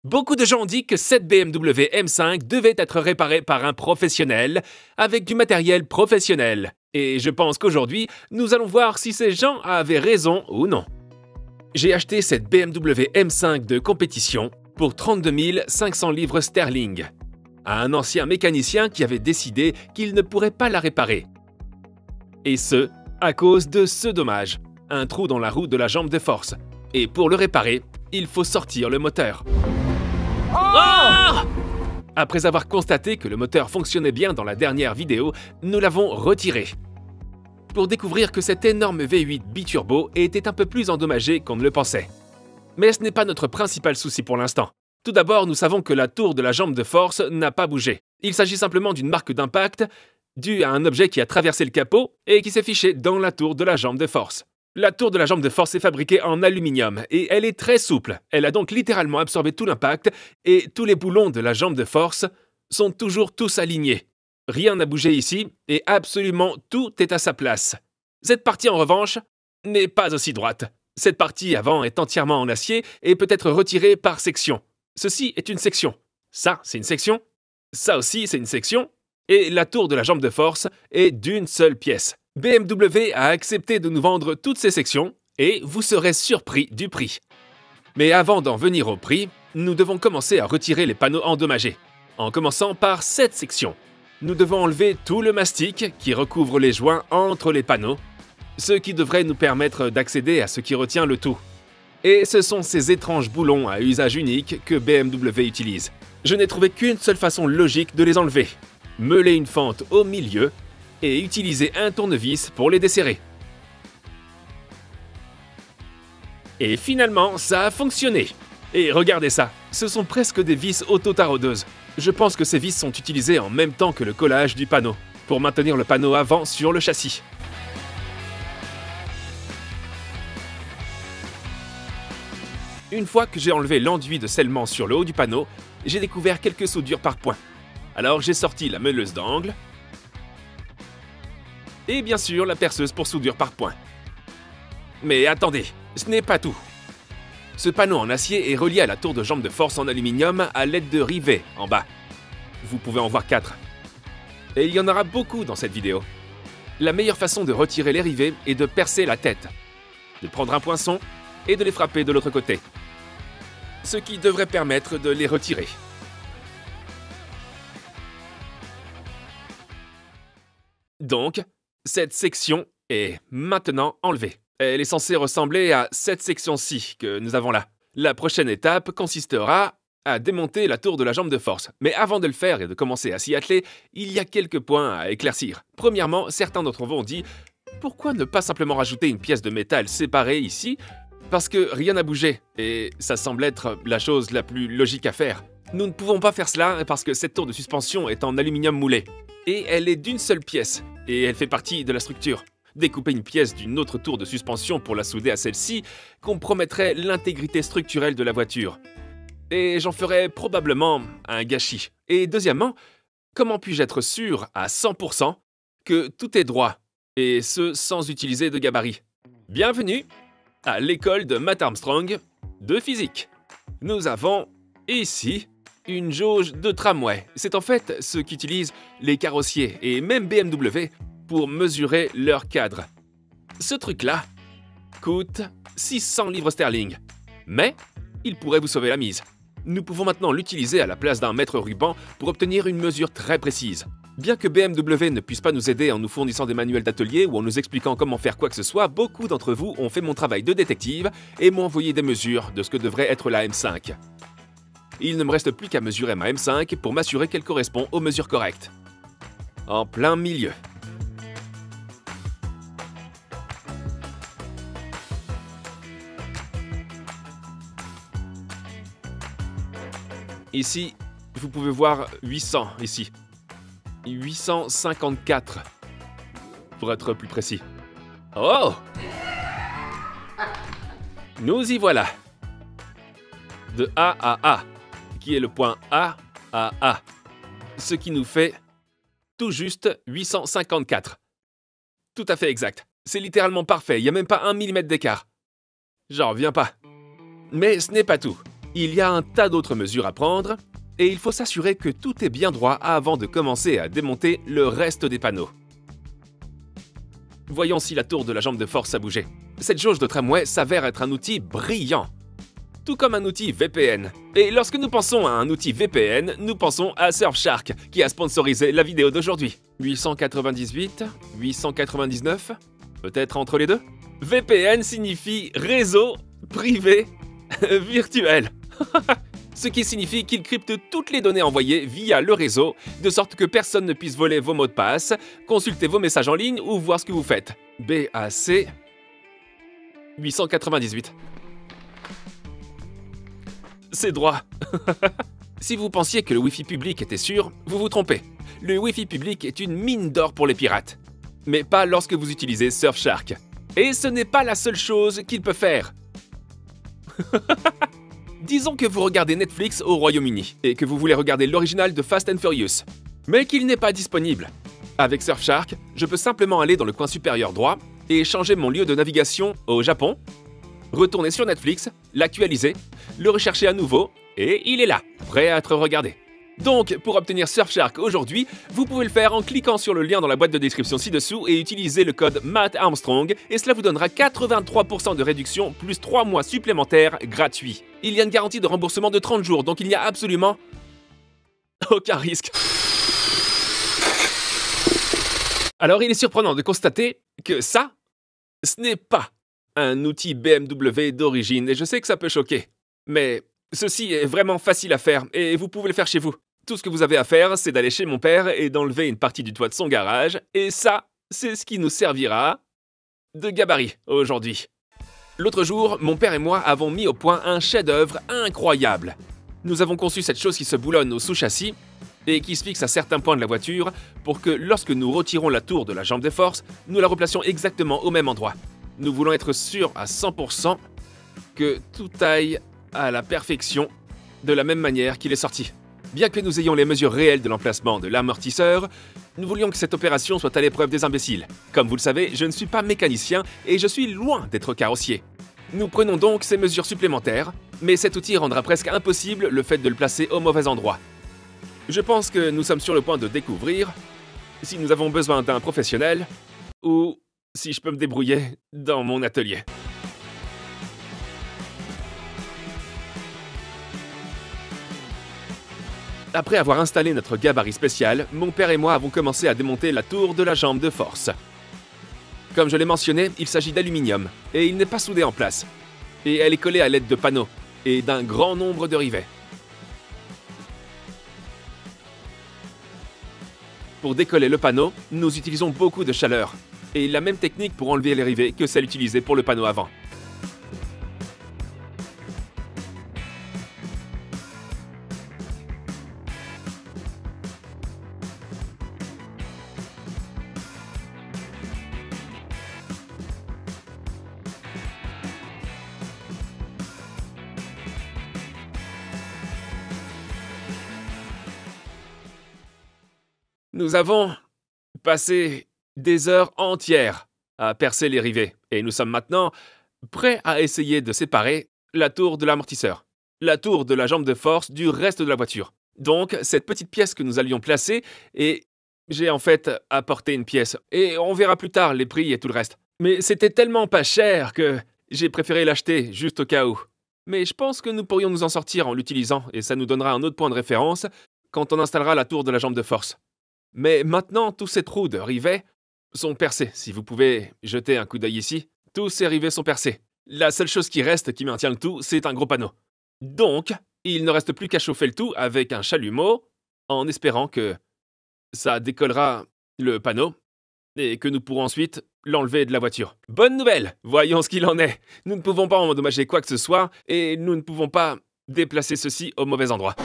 Beaucoup de gens ont dit que cette BMW M5 devait être réparée par un professionnel, avec du matériel professionnel. Et je pense qu'aujourd'hui, nous allons voir si ces gens avaient raison ou non. J'ai acheté cette BMW M5 de compétition pour 32 500 livres sterling à un ancien mécanicien qui avait décidé qu'il ne pourrait pas la réparer. Et ce, à cause de ce dommage, un trou dans la roue de la jambe de force. Et pour le réparer, il faut sortir le moteur. Oh! Après avoir constaté que le moteur fonctionnait bien dans la dernière vidéo, nous l'avons retiré. Pour découvrir que cet énorme V8 biturbo était un peu plus endommagé qu'on ne le pensait. Mais ce n'est pas notre principal souci pour l'instant. Tout d'abord, nous savons que la tour de la jambe de force n'a pas bougé. Il s'agit simplement d'une marque d'impact due à un objet qui a traversé le capot et qui s'est fiché dans la tour de la jambe de force. La tour de la jambe de force est fabriquée en aluminium et elle est très souple. Elle a donc littéralement absorbé tout l'impact et tous les boulons de la jambe de force sont toujours tous alignés. Rien n'a bougé ici et absolument tout est à sa place. Cette partie en revanche n'est pas aussi droite. Cette partie avant est entièrement en acier et peut être retirée par section. Ceci est une section. Ça, c'est une section. Ça aussi, c'est une section. Et la tour de la jambe de force est d'une seule pièce. BMW a accepté de nous vendre toutes ces sections et vous serez surpris du prix. Mais avant d'en venir au prix, nous devons commencer à retirer les panneaux endommagés. En commençant par cette section. Nous devons enlever tout le mastic qui recouvre les joints entre les panneaux, ce qui devrait nous permettre d'accéder à ce qui retient le tout. Et ce sont ces étranges boulons à usage unique que BMW utilise. Je n'ai trouvé qu'une seule façon logique de les enlever. Meuler une fente au milieu et utiliser un tournevis pour les desserrer. Et finalement, ça a fonctionné. Et regardez ça, ce sont presque des vis auto-taraudeuses. Je pense que ces vis sont utilisées en même temps que le collage du panneau, pour maintenir le panneau avant sur le châssis. Une fois que j'ai enlevé l'enduit de scellement sur le haut du panneau, j'ai découvert quelques soudures par points. Alors j'ai sorti la meuleuse d'angle et bien sûr la perceuse pour soudure par points. Mais attendez, ce n'est pas tout. Ce panneau en acier est relié à la tour de jambe de force en aluminium à l'aide de rivets en bas. Vous pouvez en voir 4. Et il y en aura beaucoup dans cette vidéo. La meilleure façon de retirer les rivets est de percer la tête, de prendre un poinçon et de les frapper de l'autre côté. Ce qui devrait permettre de les retirer. Donc, cette section est maintenant enlevée. Elle est censée ressembler à cette section-ci que nous avons là. La prochaine étape consistera à démonter la tour de la jambe de force. Mais avant de le faire et de commencer à s'y atteler, il y a quelques points à éclaircir. Premièrement, certains d'entre vous ont dit « Pourquoi ne pas simplement rajouter une pièce de métal séparée ici ?» Parce que rien n'a bougé, et ça semble être la chose la plus logique à faire. Nous ne pouvons pas faire cela parce que cette tour de suspension est en aluminium moulé. Et elle est d'une seule pièce, et elle fait partie de la structure. Découper une pièce d'une autre tour de suspension pour la souder à celle-ci compromettrait l'intégrité structurelle de la voiture. Et j'en ferais probablement un gâchis. Et deuxièmement, comment puis-je être sûr à 100% que tout est droit, et ce sans utiliser de gabarit? Bienvenue à l'école de Matt Armstrong de physique. Nous avons ici une jauge de tramway. C'est en fait ce qu'utilisent les carrossiers et même BMW pour mesurer leur cadre. Ce truc-là coûte 600 livres sterling, mais il pourrait vous sauver la mise. Nous pouvons maintenant l'utiliser à la place d'un mètre ruban pour obtenir une mesure très précise. Bien que BMW ne puisse pas nous aider en nous fournissant des manuels d'atelier ou en nous expliquant comment faire quoi que ce soit, beaucoup d'entre vous ont fait mon travail de détective et m'ont envoyé des mesures de ce que devrait être la M5. Il ne me reste plus qu'à mesurer ma M5 pour m'assurer qu'elle correspond aux mesures correctes. En plein milieu. Ici, vous pouvez voir 800 ici. 854 pour être plus précis. Oh! Nous y voilà. De A à A, qui est le point A à A. Ce qui nous fait tout juste 854. Tout à fait exact. C'est littéralement parfait, il n'y a même pas 1 mm d'écart. J'en reviens pas. Mais ce n'est pas tout. Il y a un tas d'autres mesures à prendre, et il faut s'assurer que tout est bien droit avant de commencer à démonter le reste des panneaux. Voyons si la tour de la jambe de force a bougé. Cette jauge de tramway s'avère être un outil brillant, tout comme un outil VPN. Et lorsque nous pensons à un outil VPN, nous pensons à Surfshark, qui a sponsorisé la vidéo d'aujourd'hui. 898, 899, peut-être entre les deux? VPN signifie réseau privé virtuel. Ce qui signifie qu'il crypte toutes les données envoyées via le réseau, de sorte que personne ne puisse voler vos mots de passe, consulter vos messages en ligne ou voir ce que vous faites. BAC 898. C'est droit. Si vous pensiez que le Wi-Fi public était sûr, vous vous trompez. Le Wi-Fi public est une mine d'or pour les pirates. Mais pas lorsque vous utilisez Surfshark. Et ce n'est pas la seule chose qu'il peut faire. Disons que vous regardez Netflix au Royaume-Uni et que vous voulez regarder l'original de Fast and Furious, mais qu'il n'est pas disponible. Avec Surfshark, je peux simplement aller dans le coin supérieur droit et changer mon lieu de navigation au Japon, retourner sur Netflix, l'actualiser, le rechercher à nouveau, et il est là, prêt à être regardé. Donc, pour obtenir Surfshark aujourd'hui, vous pouvez le faire en cliquant sur le lien dans la boîte de description ci-dessous et utiliser le code MATTARMSTRONG et cela vous donnera 83% de réduction plus 3 mois supplémentaires gratuits. Il y a une garantie de remboursement de 30 jours, donc il n'y a absolument aucun risque. Alors, il est surprenant de constater que ça, ce n'est pas un outil BMW d'origine, et je sais que ça peut choquer, mais ceci est vraiment facile à faire et vous pouvez le faire chez vous. Tout ce que vous avez à faire, c'est d'aller chez mon père et d'enlever une partie du toit de son garage, et ça, c'est ce qui nous servira de gabarit aujourd'hui. L'autre jour, mon père et moi avons mis au point un chef-d'œuvre incroyable. Nous avons conçu cette chose qui se boulonne au sous-châssis et qui se fixe à certains points de la voiture pour que lorsque nous retirons la tour de la jambe de force, nous la replacions exactement au même endroit. Nous voulons être sûrs à 100% que tout aille à la perfection de la même manière qu'il est sorti. Bien que nous ayons les mesures réelles de l'emplacement de l'amortisseur, nous voulions que cette opération soit à l'épreuve des imbéciles. Comme vous le savez, je ne suis pas mécanicien et je suis loin d'être carrossier. Nous prenons donc ces mesures supplémentaires, mais cet outil rendra presque impossible le fait de le placer au mauvais endroit. Je pense que nous sommes sur le point de découvrir si nous avons besoin d'un professionnel ou si je peux me débrouiller dans mon atelier. Après avoir installé notre gabarit spécial, mon père et moi avons commencé à démonter la tour de la jambe de force. Comme je l'ai mentionné, il s'agit d'aluminium, et il n'est pas soudé en place. Et elle est collée à l'aide de panneaux, et d'un grand nombre de rivets. Pour décoller le panneau, nous utilisons beaucoup de chaleur, et la même technique pour enlever les rivets que celle utilisée pour le panneau avant. Nous avons passé des heures entières à percer les rivets et nous sommes maintenant prêts à essayer de séparer la tour de l'amortisseur, la tour de la jambe de force du reste de la voiture. Donc, cette petite pièce que nous allions placer, et j'ai en fait apporté une pièce. Et on verra plus tard les prix et tout le reste. Mais c'était tellement pas cher que j'ai préféré l'acheter juste au cas où. Mais je pense que nous pourrions nous en sortir en l'utilisant et ça nous donnera un autre point de référence quand on installera la tour de la jambe de force. Mais maintenant, tous ces trous de rivets sont percés. Si vous pouvez jeter un coup d'œil ici, tous ces rivets sont percés. La seule chose qui reste qui maintient le tout, c'est un gros panneau. Donc, il ne reste plus qu'à chauffer le tout avec un chalumeau, en espérant que ça décollera le panneau et que nous pourrons ensuite l'enlever de la voiture. Bonne nouvelle! Voyons ce qu'il en est. Nous ne pouvons pas endommager quoi que ce soit et nous ne pouvons pas déplacer ceci au mauvais endroit.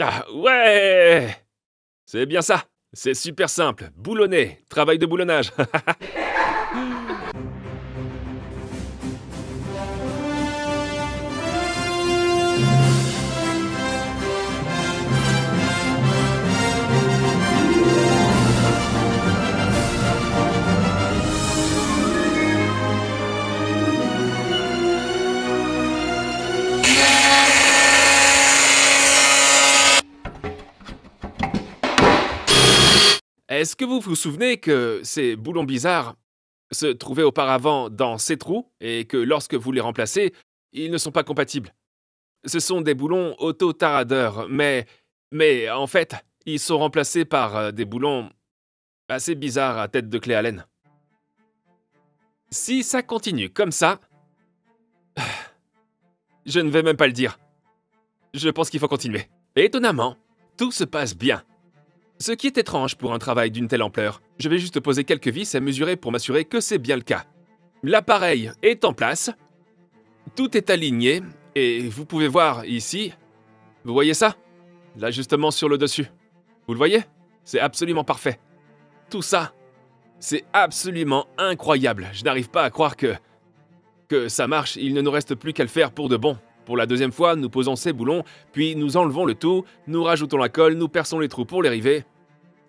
Ah ouais! C'est bien ça. C'est super simple. Boulonner. Travail de boulonnage. Est-ce que vous vous souvenez que ces boulons bizarres se trouvaient auparavant dans ces trous et que lorsque vous les remplacez, ils ne sont pas compatibles? Ce sont des boulons auto-taradeurs, mais en fait, ils sont remplacés par des boulons assez bizarres à tête de clé Allen. Si ça continue comme ça, je ne vais même pas le dire. Je pense qu'il faut continuer. Étonnamment, tout se passe bien. Ce qui est étrange pour un travail d'une telle ampleur. Je vais juste poser quelques vis et mesurer pour m'assurer que c'est bien le cas. L'appareil est en place. Tout est aligné. Et vous pouvez voir ici, vous voyez ça? L'ajustement sur le dessus. Vous le voyez? C'est absolument parfait. Tout ça, c'est absolument incroyable. Je n'arrive pas à croire que ça marche. Il ne nous reste plus qu'à le faire pour de bon. Pour la deuxième fois, nous posons ces boulons, puis nous enlevons le tout, nous rajoutons la colle, nous perçons les trous pour les rivets,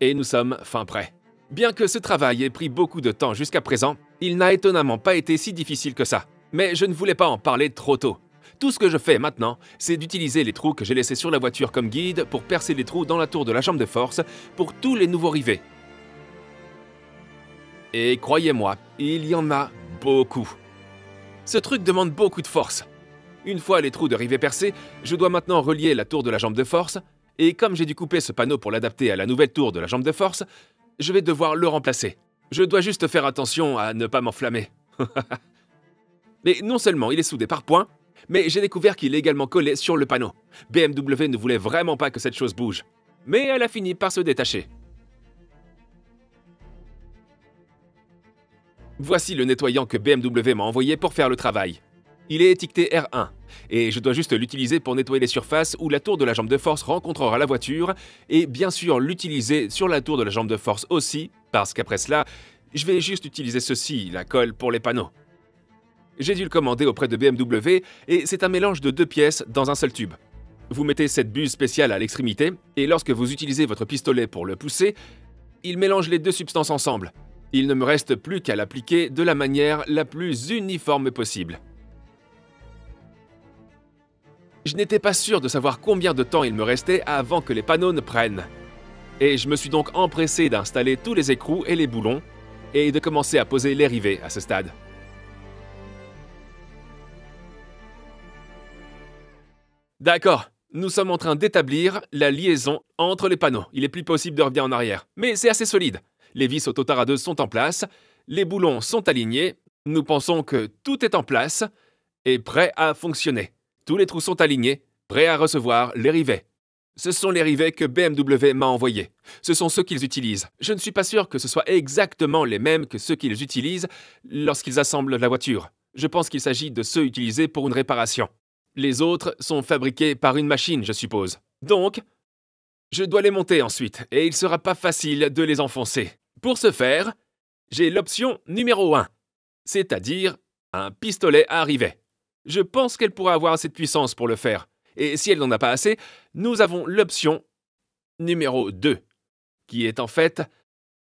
et nous sommes fin prêts. Bien que ce travail ait pris beaucoup de temps jusqu'à présent, il n'a étonnamment pas été si difficile que ça. Mais je ne voulais pas en parler trop tôt. Tout ce que je fais maintenant, c'est d'utiliser les trous que j'ai laissés sur la voiture comme guide pour percer les trous dans la tour de la jambe de force pour tous les nouveaux rivets. Et croyez-moi, il y en a beaucoup. Ce truc demande beaucoup de force. Une fois les trous de rivets percés, je dois maintenant relier la tour de la jambe de force, et comme j'ai dû couper ce panneau pour l'adapter à la nouvelle tour de la jambe de force, je vais devoir le remplacer. Je dois juste faire attention à ne pas m'enflammer. Mais non seulement il est soudé par points, mais j'ai découvert qu'il est également collé sur le panneau. BMW ne voulait vraiment pas que cette chose bouge. Mais elle a fini par se détacher. Voici le nettoyant que BMW m'a envoyé pour faire le travail. Il est étiqueté R1, et je dois juste l'utiliser pour nettoyer les surfaces où la tour de la jambe de force rencontrera la voiture, et bien sûr l'utiliser sur la tour de la jambe de force aussi, parce qu'après cela, je vais juste utiliser ceci, la colle pour les panneaux. J'ai dû le commander auprès de BMW, et c'est un mélange de 2 pièces dans un seul tube. Vous mettez cette buse spéciale à l'extrémité, et lorsque vous utilisez votre pistolet pour le pousser, il mélange les 2 substances ensemble. Il ne me reste plus qu'à l'appliquer de la manière la plus uniforme possible. Je n'étais pas sûr de savoir combien de temps il me restait avant que les panneaux ne prennent. Et je me suis donc empressé d'installer tous les écrous et les boulons, et de commencer à poser les rivets à ce stade. D'accord, nous sommes en train d'établir la liaison entre les panneaux. Il est plus possible de revenir en arrière, mais c'est assez solide. Les vis auto-taradeuses sont en place, les boulons sont alignés, nous pensons que tout est en place et prêt à fonctionner. Tous les trous sont alignés, prêts à recevoir les rivets. Ce sont les rivets que BMW m'a envoyés. Ce sont ceux qu'ils utilisent. Je ne suis pas sûr que ce soit exactement les mêmes que ceux qu'ils utilisent lorsqu'ils assemblent la voiture. Je pense qu'il s'agit de ceux utilisés pour une réparation. Les autres sont fabriqués par une machine, je suppose. Donc, je dois les monter ensuite, et il ne sera pas facile de les enfoncer. Pour ce faire, j'ai l'option numéro 1, c'est-à-dire un pistolet à rivet. Je pense qu'elle pourra avoir assez de puissance pour le faire. Et si elle n'en a pas assez, nous avons l'option numéro 2, qui est en fait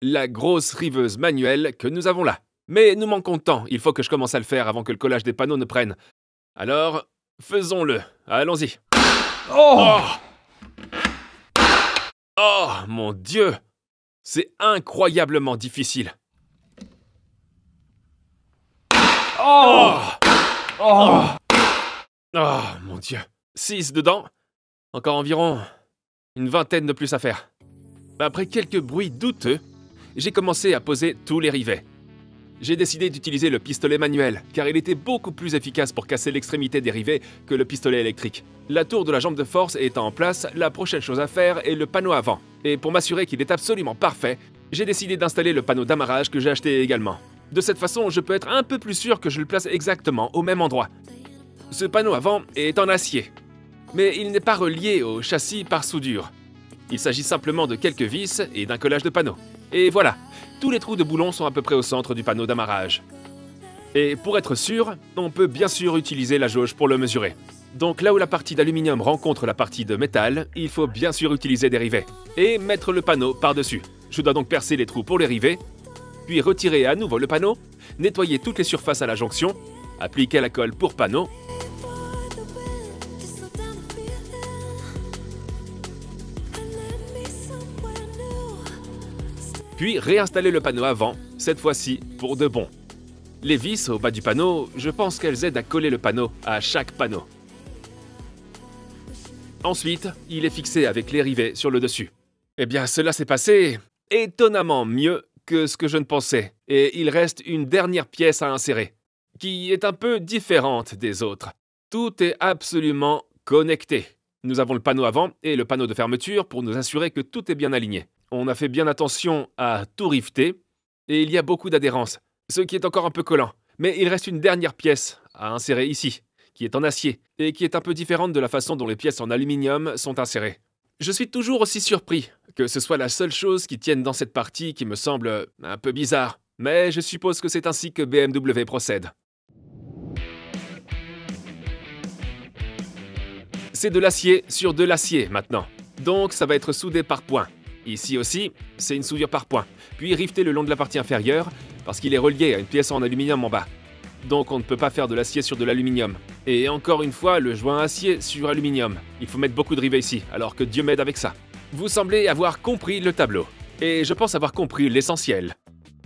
la grosse riveuse manuelle que nous avons là. Mais nous manquons de temps, il faut que je commence à le faire avant que le collage des panneaux ne prenne. Alors, faisons-le. Allons-y. Oh! Oh, mon Dieu! C'est incroyablement difficile. Oh! Oh! Oh, mon Dieu. 6 dedans. Encore environ une vingtaine de plus à faire. Après quelques bruits douteux, j'ai commencé à poser tous les rivets. J'ai décidé d'utiliser le pistolet manuel, car il était beaucoup plus efficace pour casser l'extrémité des rivets que le pistolet électrique. La tour de la jambe de force étant en place, la prochaine chose à faire est le panneau avant. Et pour m'assurer qu'il est absolument parfait, j'ai décidé d'installer le panneau d'amarrage que j'ai acheté également. De cette façon, je peux être un peu plus sûr que je le place exactement au même endroit. Ce panneau avant est en acier, mais il n'est pas relié au châssis par soudure. Il s'agit simplement de quelques vis et d'un collage de panneaux. Et voilà, tous les trous de boulons sont à peu près au centre du panneau d'amarrage. Et pour être sûr, on peut bien sûr utiliser la jauge pour le mesurer. Donc là où la partie d'aluminium rencontre la partie de métal, il faut bien sûr utiliser des rivets. Et mettre le panneau par-dessus. Je dois donc percer les trous pour les rivets, puis retirer à nouveau le panneau, nettoyer toutes les surfaces à la jonction, appliquer la colle pour panneau, puis réinstaller le panneau avant, cette fois-ci pour de bon. Les vis au bas du panneau, je pense qu'elles aident à coller le panneau à chaque panneau. Ensuite, il est fixé avec les rivets sur le dessus. Eh bien, cela s'est passé étonnamment mieux que ce que je ne pensais, et il reste une dernière pièce à insérer, qui est un peu différente des autres. Tout est absolument connecté. Nous avons le panneau avant et le panneau de fermeture pour nous assurer que tout est bien aligné. On a fait bien attention à tout rifter, et il y a beaucoup d'adhérence, ce qui est encore un peu collant. Mais il reste une dernière pièce à insérer ici, qui est en acier, et qui est un peu différente de la façon dont les pièces en aluminium sont insérées. Je suis toujours aussi surpris que ce soit la seule chose qui tienne dans cette partie qui me semble un peu bizarre, mais je suppose que c'est ainsi que BMW procède. C'est de l'acier sur de l'acier maintenant, donc ça va être soudé par points. Ici aussi, c'est une soudure par points, puis rifté le long de la partie inférieure parce qu'il est relié à une pièce en aluminium en bas. Donc on ne peut pas faire de l'acier sur de l'aluminium. Et encore une fois, le joint acier sur aluminium. Il faut mettre beaucoup de rivets ici, alors que Dieu m'aide avec ça. Vous semblez avoir compris le tableau. Et je pense avoir compris l'essentiel.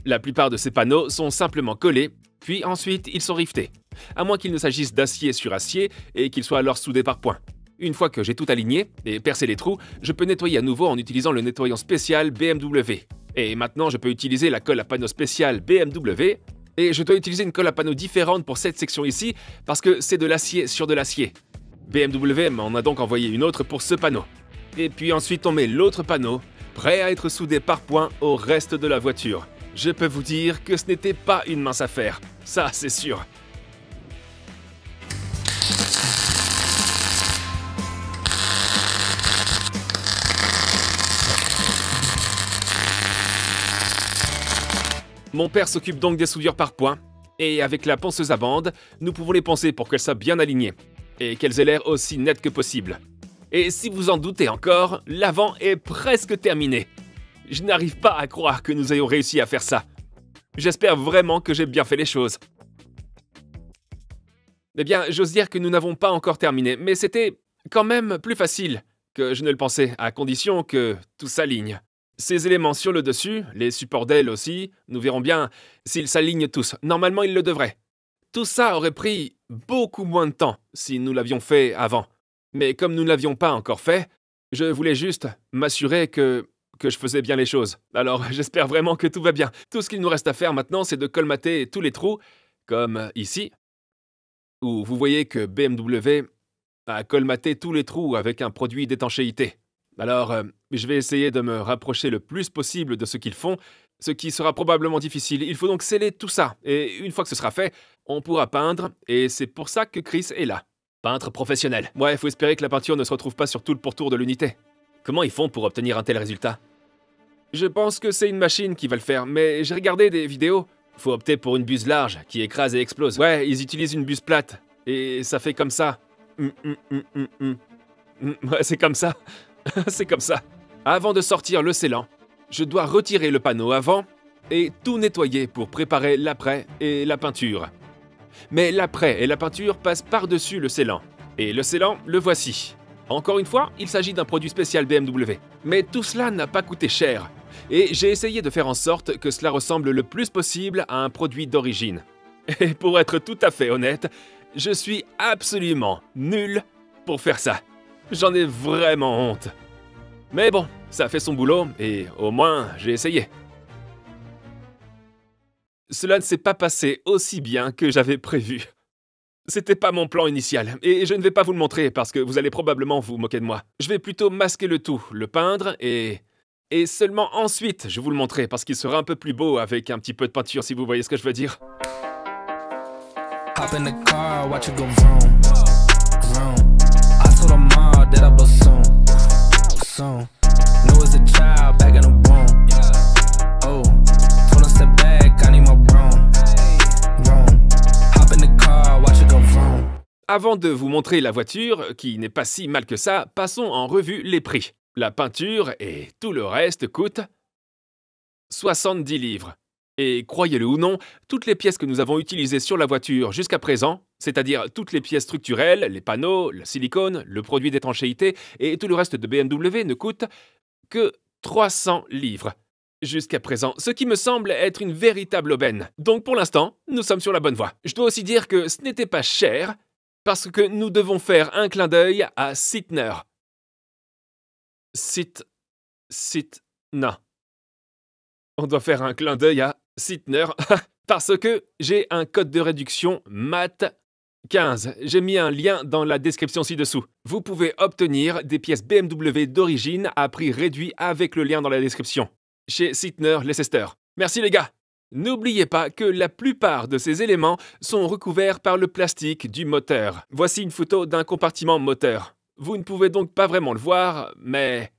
La plupart de ces panneaux sont simplement collés, puis ensuite ils sont riftés. À moins qu'il ne s'agisse d'acier sur acier et qu'ils soient alors soudés par points. Une fois que j'ai tout aligné et percé les trous, je peux nettoyer à nouveau en utilisant le nettoyant spécial BMW. Et maintenant, je peux utiliser la colle à panneaux spéciale BMW. Et je dois utiliser une colle à panneaux différente pour cette section ici, parce que c'est de l'acier sur de l'acier. BMW m'en a donc envoyé une autre pour ce panneau. Et puis ensuite on met l'autre panneau, prêt à être soudé par points au reste de la voiture. Je peux vous dire que ce n'était pas une mince affaire, ça c'est sûr. Mon père s'occupe donc des soudures par points, et avec la ponceuse à bande, nous pouvons les poncer pour qu'elles soient bien alignées, et qu'elles aient l'air aussi nettes que possible. Et si vous en doutez encore, l'avant est presque terminé. Je n'arrive pas à croire que nous ayons réussi à faire ça. J'espère vraiment que j'ai bien fait les choses. Eh bien, j'ose dire que nous n'avons pas encore terminé, mais c'était quand même plus facile que je ne le pensais, à condition que tout s'aligne. Ces éléments sur le dessus, les supports d'ailes aussi, nous verrons bien s'ils s'alignent tous. Normalement, ils le devraient. Tout ça aurait pris beaucoup moins de temps si nous l'avions fait avant. Mais comme nous ne l'avions pas encore fait, je voulais juste m'assurer que je faisais bien les choses. Alors, j'espère vraiment que tout va bien. Tout ce qu'il nous reste à faire maintenant, c'est de colmater tous les trous, comme ici, où vous voyez que BMW a colmaté tous les trous avec un produit d'étanchéité. Alors, je vais essayer de me rapprocher le plus possible de ce qu'ils font, ce qui sera probablement difficile. Il faut donc sceller tout ça, et une fois que ce sera fait, on pourra peindre, et c'est pour ça que Chris est là. Peintre professionnel. Ouais, il faut espérer que la peinture ne se retrouve pas sur tout le pourtour de l'unité. Comment ils font pour obtenir un tel résultat? Je pense que c'est une machine qui va le faire, mais j'ai regardé des vidéos. Faut opter pour une buse large, qui écrase et explose. Ouais, ils utilisent une buse plate, et ça fait comme ça. Ouais, c'est comme ça. C'est comme ça. Avant de sortir le scellant, je dois retirer le panneau avant et tout nettoyer pour préparer l'après et la peinture. Mais l'après et la peinture passent par-dessus le scellant. Et le scellant, le voici. Encore une fois, il s'agit d'un produit spécial BMW. Mais tout cela n'a pas coûté cher. Et j'ai essayé de faire en sorte que cela ressemble le plus possible à un produit d'origine. Et pour être tout à fait honnête, je suis absolument nul pour faire ça. J'en ai vraiment honte. Mais bon, ça fait son boulot et au moins j'ai essayé. Cela ne s'est pas passé aussi bien que j'avais prévu. C'était pas mon plan initial et je ne vais pas vous le montrer parce que vous allez probablement vous moquer de moi. Je vais plutôt masquer le tout, le peindre et seulement ensuite je vous le montrer parce qu'il sera un peu plus beau avec un petit peu de peinture si vous voyez ce que je veux dire. Hop in the car, watch it go vroom, vroom. I told her mom that I blow soon. Knew as a child back in the womb. Oh, told her step back, I need my broom. Hop in the car, watch it go vroom. Avant de vous montrer la voiture, qui n'est pas si mal que ça, passons en revue les prix. La peinture et tout le reste coûtent 70 livres. Et croyez-le ou non, toutes les pièces que nous avons utilisées sur la voiture jusqu'à présent, c'est-à-dire toutes les pièces structurelles, les panneaux, le silicone, le produit d'étanchéité et tout le reste de BMW ne coûtent que 300 livres. jusqu'à présent, ce qui me semble être une véritable aubaine. Donc pour l'instant, nous sommes sur la bonne voie. Je dois aussi dire que ce n'était pas cher, parce que nous devons faire un clin d'œil à Sytner. Non. On doit faire un clin d'œil à Sytner, parce que j'ai un code de réduction MAT15. J'ai mis un lien dans la description ci-dessous. Vous pouvez obtenir des pièces BMW d'origine à prix réduit avec le lien dans la description. Chez Sytner Leicester. Merci les gars. N'oubliez pas que la plupart de ces éléments sont recouverts par le plastique du moteur. Voici une photo d'un compartiment moteur. Vous ne pouvez donc pas vraiment le voir, mais...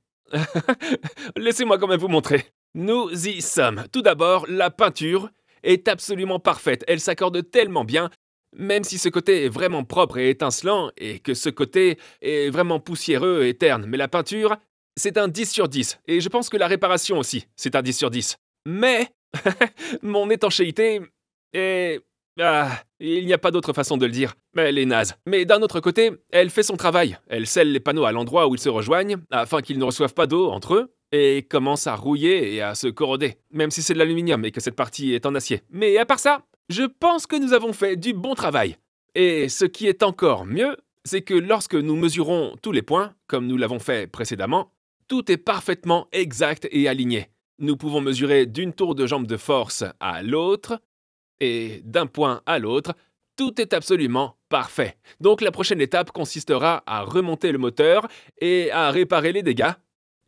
laissez-moi quand même vous montrer. Nous y sommes. Tout d'abord, la peinture est absolument parfaite. Elle s'accorde tellement bien, même si ce côté est vraiment propre et étincelant, et que ce côté est vraiment poussiéreux et terne. Mais la peinture, c'est un 10 sur 10. Et je pense que la réparation aussi, c'est un 10 sur 10. Mais mon étanchéité est... il n'y a pas d'autre façon de le dire. Elle est naze. Mais d'un autre côté, elle fait son travail. Elle scelle les panneaux à l'endroit où ils se rejoignent, afin qu'ils ne reçoivent pas d'eau entre eux, et commence à rouiller et à se corroder, même si c'est de l'aluminium et que cette partie est en acier. Mais à part ça, je pense que nous avons fait du bon travail. Et ce qui est encore mieux, c'est que lorsque nous mesurons tous les points, comme nous l'avons fait précédemment, tout est parfaitement exact et aligné. Nous pouvons mesurer d'une tour de jambe de force à l'autre, et d'un point à l'autre, tout est absolument parfait. Donc la prochaine étape consistera à remonter le moteur et à réparer les dégâts,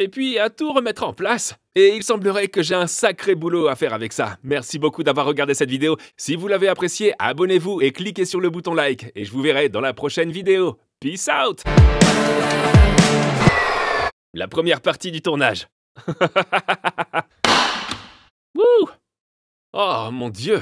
et puis à tout remettre en place. Et il semblerait que j'ai un sacré boulot à faire avec ça. Merci beaucoup d'avoir regardé cette vidéo. Si vous l'avez appréciée, abonnez-vous et cliquez sur le bouton like. Et je vous verrai dans la prochaine vidéo. Peace out! La première partie du tournage. Wouh! Oh mon Dieu!